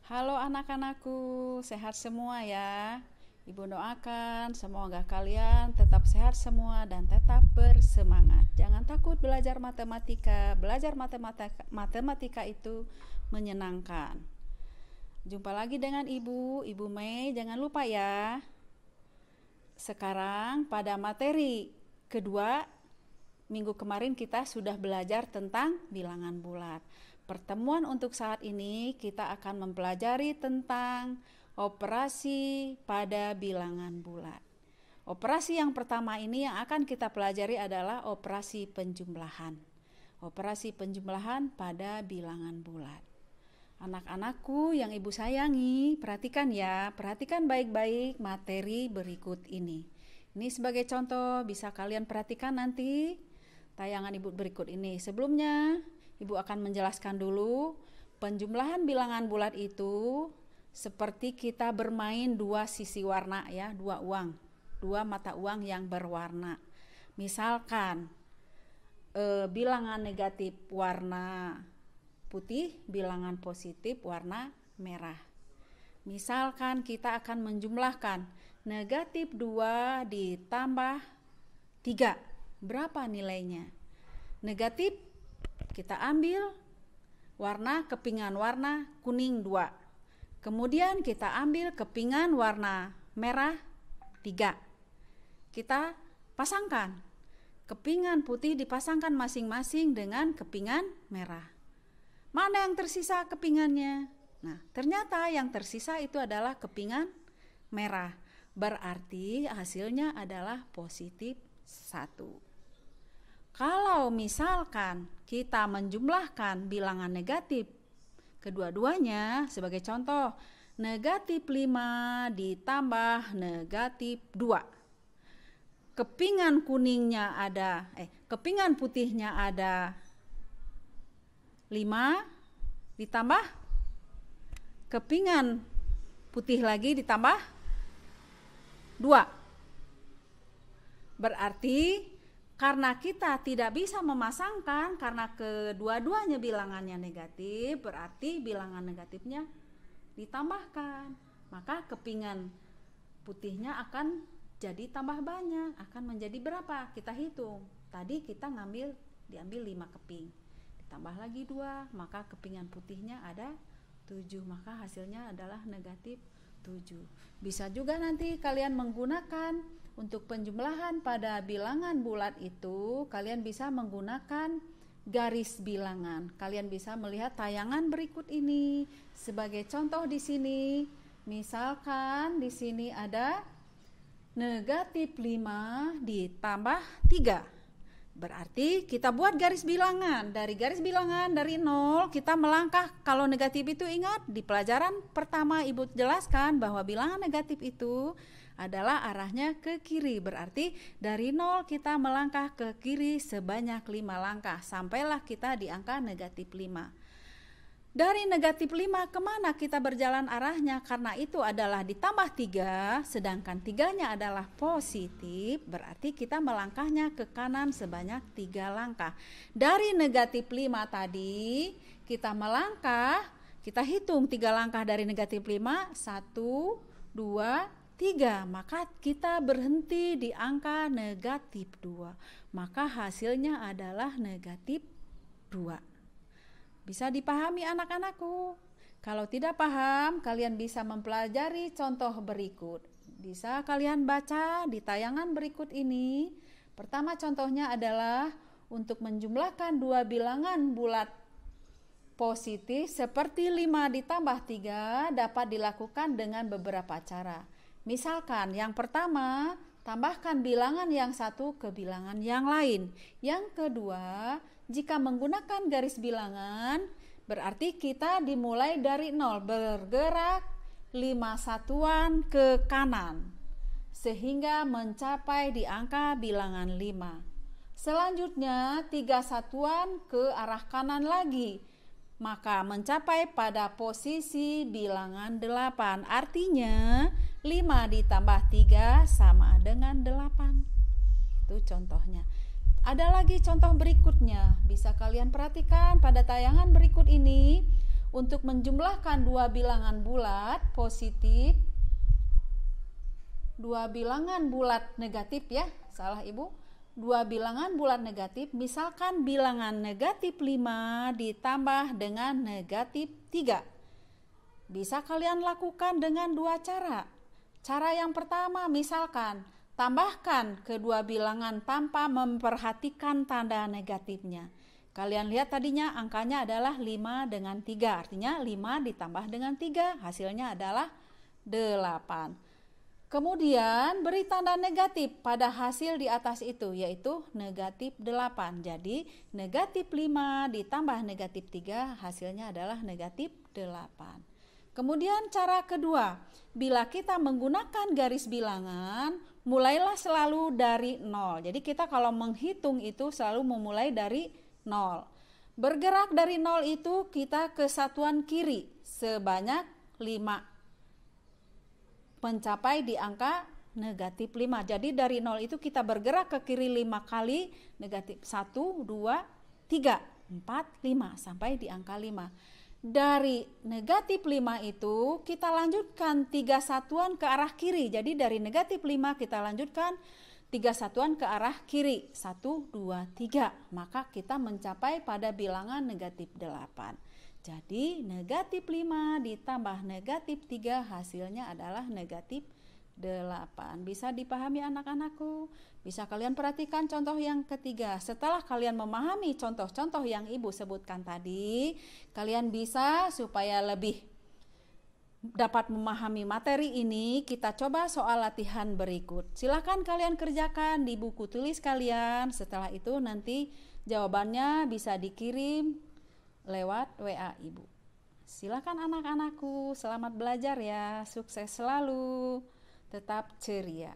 Halo anak-anakku, sehat semua ya. Ibu doakan semoga kalian tetap sehat semua dan tetap bersemangat. Jangan takut belajar matematika. Belajar matematika itu menyenangkan. Jumpa lagi dengan Ibu Mei, jangan lupa ya. Sekarang pada materi kedua, minggu kemarin kita sudah belajar tentang bilangan bulat. Pertemuan untuk saat ini kita akan mempelajari tentang operasi pada bilangan bulat. Operasi yang pertama ini yang akan kita pelajari adalah operasi penjumlahan. Operasi penjumlahan pada bilangan bulat. Anak-anakku yang ibu sayangi, perhatikan ya, perhatikan baik-baik materi berikut ini. Ini sebagai contoh, bisa kalian perhatikan nanti tayangan ibu berikut ini. Sebelumnya, ibu akan menjelaskan dulu penjumlahan bilangan bulat itu seperti kita bermain dua sisi warna ya, dua mata uang yang berwarna. Misalkan bilangan negatif warna putih, bilangan positif warna merah. Misalkan kita akan menjumlahkan negatif 2 ditambah 3. Berapa nilainya? Negatif kita ambil warna kepingan warna kuning 2. Kemudian kita ambil kepingan warna merah 3. Kita pasangkan. Kepingan putih dipasangkan masing-masing dengan kepingan merah. Mana yang tersisa kepingannya? Nah, ternyata yang tersisa itu adalah kepingan merah. Berarti hasilnya adalah positif 1. Kalau misalkan kita menjumlahkan bilangan negatif kedua-duanya, sebagai contoh, negatif 5 ditambah negatif 2. Kepingan putihnya ada 5 ditambah kepingan putih lagi ditambah 2. Berarti karena kita tidak bisa memasangkan karena kedua-duanya bilangannya negatif, berarti bilangan negatifnya ditambahkan. Maka kepingan putihnya akan jadi tambah banyak, akan menjadi berapa? Kita hitung. Tadi kita diambil 5 keping. Ditambah lagi 2, maka kepingan putihnya ada 7, maka hasilnya adalah negatif 7. Bisa juga nanti kalian menggunakan untuk penjumlahan pada bilangan bulat itu, kalian bisa menggunakan garis bilangan. Kalian bisa melihat tayangan berikut ini. Sebagai contoh di sini, misalkan di sini ada negatif 5 ditambah 3. Berarti kita buat garis bilangan. Dari garis bilangan dari 0 kita melangkah. Kalau negatif itu ingat di pelajaran pertama ibu jelaskan bahwa bilangan negatif itu adalah arahnya ke kiri. Berarti dari 0 kita melangkah ke kiri sebanyak 5 langkah. Sampailah kita di angka negatif 5. Dari negatif 5 kemana kita berjalan arahnya? Karena itu adalah ditambah 3, sedangkan 3-nya adalah positif, berarti kita melangkahnya ke kanan sebanyak 3 langkah. Dari negatif 5 tadi, kita melangkah, kita hitung 3 langkah dari negatif 5, 1, 2, 3. Maka kita berhenti di angka negatif 2. Maka hasilnya adalah negatif 2. Bisa dipahami anak-anakku? Kalau tidak paham, kalian bisa mempelajari contoh berikut. Bisa kalian baca di tayangan berikut ini. Pertama contohnya adalah untuk menjumlahkan dua bilangan bulat positif seperti 5 ditambah 3 dapat dilakukan dengan beberapa cara. Misalkan yang pertama, tambahkan bilangan yang satu ke bilangan yang lain. Yang kedua, jika menggunakan garis bilangan, berarti kita dimulai dari 0, bergerak 5 satuan ke kanan, sehingga mencapai di angka bilangan 5. Selanjutnya 3 satuan ke arah kanan lagi, maka mencapai pada posisi bilangan 8. Artinya 5 ditambah 3 sama dengan 8. Itu contohnya. Ada lagi contoh berikutnya, bisa kalian perhatikan pada tayangan berikut ini. untuk menjumlahkan dua bilangan bulat positif, dua bilangan bulat negatif ya, salah Ibu. Dua bilangan bulat negatif, misalkan bilangan negatif 5 ditambah dengan negatif 3. Bisa kalian lakukan dengan dua cara. Cara yang pertama, misalkan tambahkan kedua bilangan tanpa memperhatikan tanda negatifnya. Kalian lihat tadinya angkanya adalah 5 dengan 3, artinya 5 ditambah dengan 3, hasilnya adalah 8. Kemudian beri tanda negatif pada hasil di atas itu, yaitu negatif 8. Jadi negatif 5 ditambah negatif 3 hasilnya adalah negatif 8. Kemudian cara kedua, bila kita menggunakan garis bilangan, mulailah selalu dari 0. Jadi kita kalau menghitung itu selalu memulai dari 0. Bergerak dari 0 itu kita ke satuan kiri sebanyak 5. Mencapai di angka negatif 5. Jadi dari 0 itu kita bergerak ke kiri 5 kali, negatif 1, 2, 3, 4, 5 sampai di angka 5. Dari negatif 5 itu kita lanjutkan 3 satuan ke arah kiri. Jadi dari negatif 5 kita lanjutkan 3 satuan ke arah kiri. 1, 2, 3. Maka kita mencapai pada bilangan negatif 8. Jadi negatif 5 ditambah negatif 3 hasilnya adalah negatif 8. Bisa dipahami anak-anakku? Bisa kalian perhatikan contoh yang ketiga. Setelah kalian memahami contoh-contoh yang Ibu sebutkan tadi, kalian bisa supaya lebih dapat memahami materi ini, kita coba soal latihan berikut. Silahkan kalian kerjakan di buku tulis kalian. Setelah itu nanti jawabannya bisa dikirim lewat WA Ibu. Silakan anak-anakku, selamat belajar ya, sukses selalu, tetap ceria.